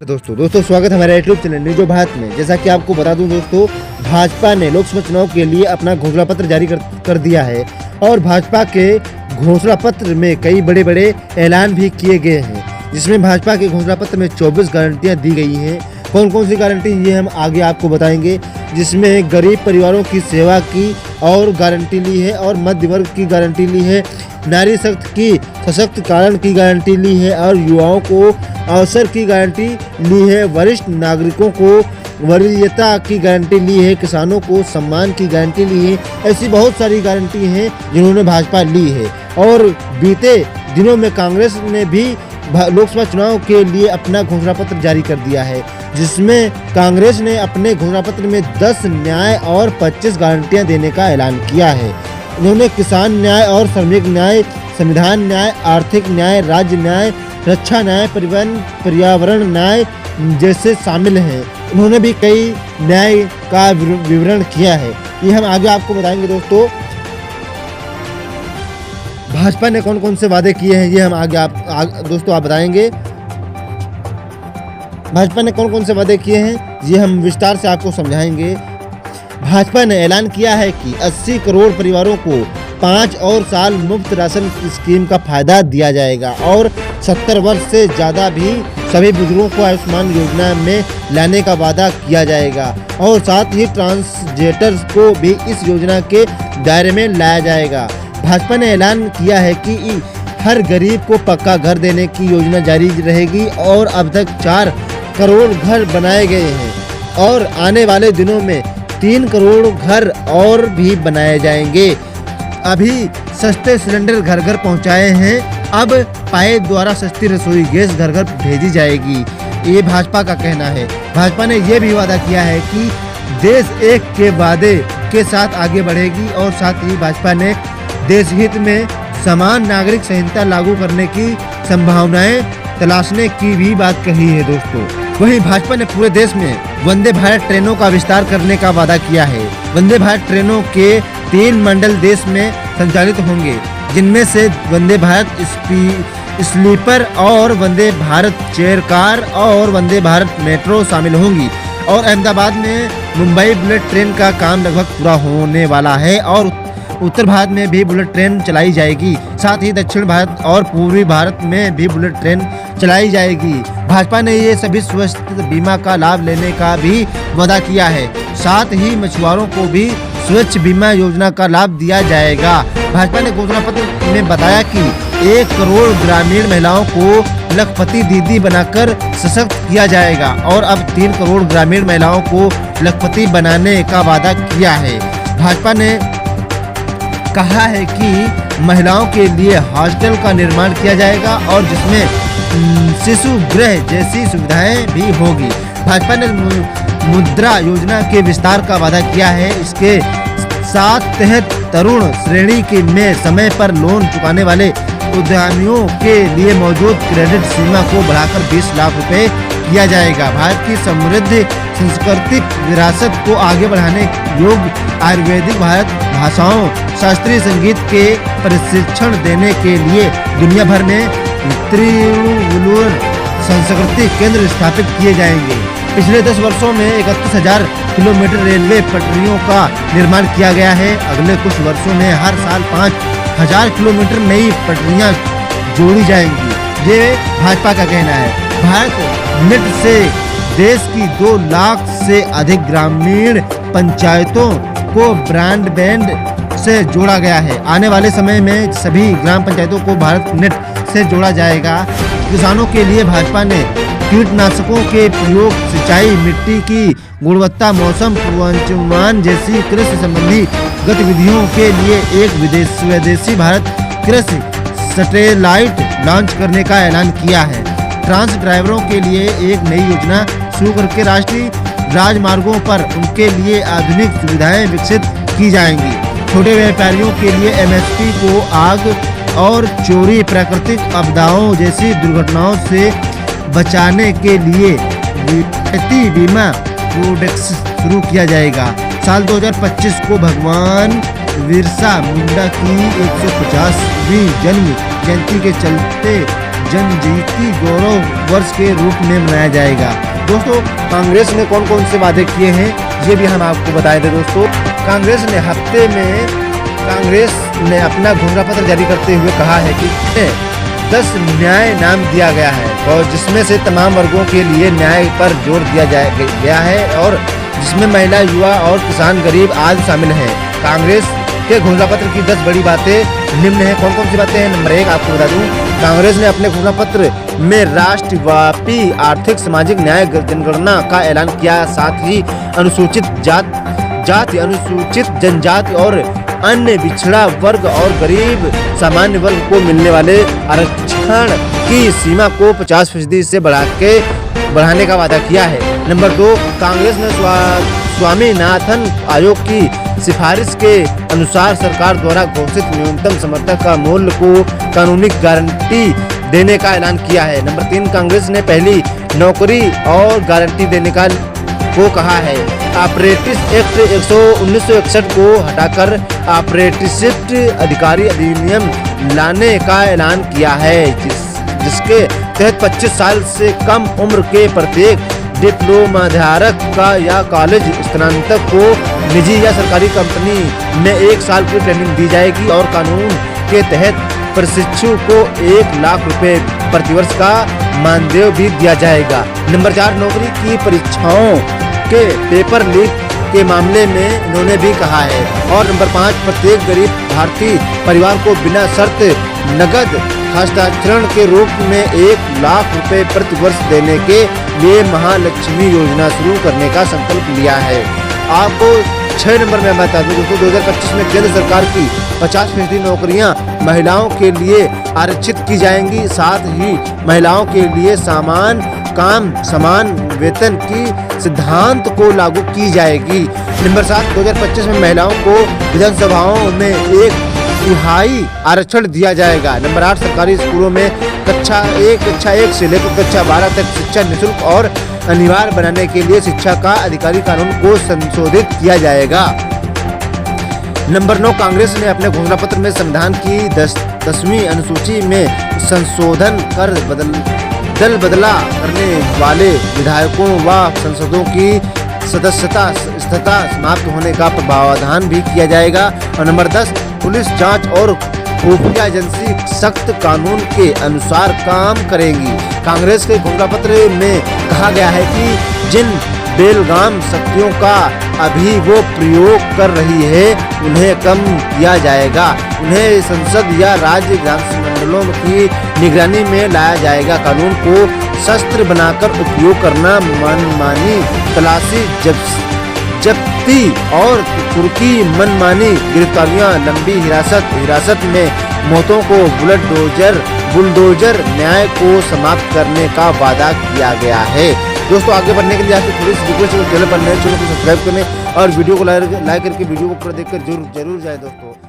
दोस्तों स्वागत है हमारे यूट्यूब चैनल न्यूज भारत में। जैसा कि आपको बता दूं दोस्तों, भाजपा ने लोकसभा चुनाव के लिए अपना घोषणा पत्र जारी कर दिया है और भाजपा के घोषणा पत्र में कई बड़े बड़े ऐलान भी किए गए हैं, जिसमें भाजपा के घोषणा पत्र में 24 गारंटियां दी गई हैं। कौन कौन सी गारंटी ये हम आगे आपको बताएंगे, जिसमें गरीब परिवारों की सेवा की और गारंटी ली है और मध्य वर्ग की गारंटी ली है, नारी शक्ति की सशक्तिकरण की गारंटी ली है और युवाओं को अवसर की गारंटी ली है, वरिष्ठ नागरिकों को वरीयता की गारंटी ली है, किसानों को सम्मान की गारंटी ली है। ऐसी बहुत सारी गारंटी हैं जिन्होंने भाजपा ली है। और बीते दिनों में कांग्रेस ने भी लोकसभा चुनाव के लिए अपना घोषणा पत्र जारी कर दिया है, जिसमें कांग्रेस ने अपने घोषणा पत्र में 10 न्याय और 25 गारंटियां देने का ऐलान किया है। उन्होंने किसान न्याय और श्रमिक न्याय, संविधान न्याय, आर्थिक न्याय, राज्य न्याय, रक्षा न्याय, परिवहन पर्यावरण न्याय जैसे शामिल हैं। उन्होंने भी कई न्याय का विवरण किया है, ये हम आगे आपको बताएंगे। दोस्तों भाजपा ने कौन कौन से वादे किए हैं ये हम आगे दोस्तों आप बताएंगे। भाजपा ने कौन कौन से वादे किए हैं ये हम विस्तार से आपको समझाएंगे। भाजपा ने ऐलान किया है कि 80 करोड़ परिवारों को 5 और साल मुफ्त राशन स्कीम का फायदा दिया जाएगा और 70 वर्ष से ज़्यादा भी सभी बुजुर्गों को आयुष्मान योजना में लाने का वादा किया जाएगा और साथ ही ट्रांसजेंडर्स को भी इस योजना के दायरे में लाया जाएगा। भाजपा ने ऐलान किया है कि हर गरीब को पक्का घर देने की योजना जारी रहेगी और अब तक 4 करोड़ घर बनाए गए हैं और आने वाले दिनों में 3 करोड़ घर और भी बनाए जाएंगे। अभी सस्ते सिलेंडर घर घर पहुंचाए हैं, अब पाइप द्वारा सस्ती रसोई गैस घर घर भेजी जाएगी, ये भाजपा का कहना है। भाजपा ने यह भी वादा किया है कि देश एक के वादे के साथ आगे बढ़ेगी और साथ ही भाजपा ने देश हित में समान नागरिक संहिता लागू करने की संभावनाएं तलाशने की भी बात कही है। दोस्तों वहीं भाजपा ने पूरे देश में वंदे भारत ट्रेनों का विस्तार करने का वादा किया है। वंदे भारत ट्रेनों के 3 मंडल देश में संचालित होंगे, जिनमें से वंदे भारत स्लीपर और वंदे भारत चेयर कार और वंदे भारत मेट्रो शामिल होंगी। और अहमदाबाद में मुंबई बुलेट ट्रेन का काम लगभग पूरा होने वाला है और उत्तर भारत में भी बुलेट ट्रेन चलाई जाएगी। साथ ही दक्षिण भारत और पूर्वी भारत में भी बुलेट ट्रेन चलाई जाएगी। भाजपा ने ये सभी स्वास्थ्य बीमा का लाभ लेने का भी वादा किया है। साथ ही मछुआरों को भी स्वच्छ बीमा योजना का लाभ दिया जाएगा। भाजपा ने घोषणा पत्र में बताया कि 1 करोड़ ग्रामीण महिलाओं को लखपति दीदी बनाकर सशक्त किया जाएगा और अब 3 करोड़ ग्रामीण महिलाओं को लखपति बनाने का वादा किया है। भाजपा ने कहा है कि महिलाओं के लिए हॉस्टल का निर्माण किया जाएगा और जिसमें शिशु गृह जैसी सुविधाएं भी होगी। भाजपा ने मुद्रा योजना के विस्तार का वादा किया है। इसके साथ तहत तरुण श्रेणी के में समय पर लोन चुकाने वाले उद्यमियों के लिए मौजूद क्रेडिट सीमा को बढ़ाकर 20 लाख रुपए किया जाएगा। भारत की समृद्ध सांस्कृतिक विरासत को आगे बढ़ाने योग्य आयुर्वेदिक भारत भाषाओं, शास्त्रीय संगीत के प्रशिक्षण देने के लिए दुनिया भर में त्रिवुलर सांस्कृतिक केंद्र स्थापित किए जाएंगे। पिछले 10 वर्षों में 31,000 किलोमीटर रेलवे पटरियों का निर्माण किया गया है। अगले कुछ वर्षों में हर साल 5,000 किलोमीटर नई पटरियां जोड़ी जाएंगी, ये भाजपा का कहना है। भारत नेट से देश की 2 लाख से अधिक ग्रामीण पंचायतों को ब्रॉडबैंड से जोड़ा गया है। आने वाले समय में सभी ग्राम पंचायतों को भारत नेट से जोड़ा जाएगा। किसानों के लिए भाजपा ने कीटनाशकों के प्रयोग, सिंचाई, मिट्टी की गुणवत्ता, मौसम पूर्वानुमान जैसी कृषि संबंधी गतिविधियों के लिए एक विदेशी भारत कृषि सैटेलाइट लॉन्च करने का ऐलान किया है। ट्रांस ड्राइवरों के लिए एक नई योजना शुरू करके राष्ट्रीय राजमार्गों पर उनके लिए आधुनिक सुविधाएं विकसित की जाएंगी। छोटे व्यापारियों के लिए MSP को आग और चोरी, प्राकृतिक आपदाओं जैसी दुर्घटनाओं से बचाने के लिए वित्तीय बीमा प्रोडक्ट्स शुरू किया जाएगा। साल 2025 को भगवान बिरसा मुंडा की 150वीं जन्म जयंती के चलते जनजातीय गौरव वर्ष के रूप में मनाया जाएगा। दोस्तों, कांग्रेस ने कौन कौन से वादे किए हैं ये भी हम आपको बताए थे। दोस्तों, कांग्रेस ने हफ्ते में अपना घोषणा पत्र जारी करते हुए कहा है कि 10 न्याय नाम दिया गया है और जिसमें से तमाम वर्गों के लिए न्याय पर जोर दिया गया है और जिसमें महिला, युवा और किसान, गरीब आदि शामिल हैं। कांग्रेस के घोषणा पत्र की 10 बड़ी बातें निम्न हैं। कौन कौन सी बातें हैं? नंबर 1 आपको बता दूं, कांग्रेस ने अपने घोषणा पत्र में राष्ट्रव्यापी आर्थिक सामाजिक न्याय जनगणना का ऐलान किया। साथ ही अनुसूचित जाति, अनुसूचित जनजाति और अन्य पिछड़ा वर्ग और गरीब सामान्य वर्ग को मिलने वाले आरक्षण की सीमा को 50% से बढ़ाने का वादा किया है। नंबर 2, कांग्रेस ने स्वामीनाथन आयोग की सिफारिश के अनुसार सरकार द्वारा घोषित न्यूनतम समर्थन का मूल्य को कानूनी गारंटी देने का ऐलान किया है। नंबर 3, कांग्रेस ने पहली नौकरी और गारंटी देने को कहा है। अप्रेंटिस एक्ट 1961 को हटाकर अप्रेंटिसशिप अधिकारी अधिनियम लाने का ऐलान किया है, जिसके तहत 25 साल से कम उम्र के प्रत्येक डिप्लोमाधारक का या कॉलेज स्नातक को निजी या सरकारी कंपनी में 1 साल की ट्रेनिंग दी जाएगी और कानून के तहत प्रशिक्षु को 1 लाख रुपए प्रतिवर्ष का मानदेय भी दिया जाएगा। नंबर 4, नौकरी की परीक्षाओं के पेपर लीक के मामले में इन्होंने भी कहा है। और नंबर 5, प्रत्येक गरीब भारतीय परिवार को बिना शर्त नगद हस्तांतरण के रूप में 1 लाख रुपए प्रति वर्ष देने के लिए महालक्ष्मी योजना शुरू करने का संकल्प लिया है। आपको 6 नंबर में बता दूं दोस्तों, 2025 में केंद्र सरकार की 50% नौकरियां महिलाओं के लिए आरक्षित की जाएंगी। साथ ही महिलाओं के लिए समान काम समान वेतन की सिद्धांत को लागू की जाएगी। नंबर 7, 2025 में महिलाओं को विधानसभाओं में 1/3 आरक्षण दिया जाएगा। नंबर 8, सरकारी स्कूलों में कक्षा 1 से लेकर कक्षा 12 तक शिक्षा निःशुल्क और अनिवार्य बनाने के लिए शिक्षा का अधिकारी कानून को संशोधित किया जाएगा। नंबर 9, कांग्रेस ने अपने घोषणा पत्र में संविधान की 10वीं अनुसूची में संशोधन कर दल बदला करने वाले विधायकों व सांसदों की सदस्यता समाप्त होने का प्रावधान भी किया जाएगा। और नंबर 10, पुलिस जांच और खुफिया एजेंसी सख्त कानून के अनुसार काम करेंगी। कांग्रेस के घोषणा पत्र में कहा गया है कि जिन बेलगाम शक्तियों का अभी वो प्रयोग कर रही है उन्हें कम किया जाएगा। उन्हें संसद या राज्य विधानमंडलों की निगरानी में लाया जाएगा। कानून को शस्त्र बनाकर उपयोग करना, मनमानी तलाशी जब्ती और तुर्की मनमानी गिरफ्तारियां, लंबी हिरासत में मौतों को बुलडोजर न्याय को समाप्त करने का वादा किया गया है। दोस्तों, आगे बढ़ने के लिए आपसे थोड़ी सी रिक्वेस्ट है, चैनल पर नए चैनल को सब्सक्राइब करने और वीडियो को लाइक करके वीडियो को पूरा देखकर जरूर जाए दोस्तों।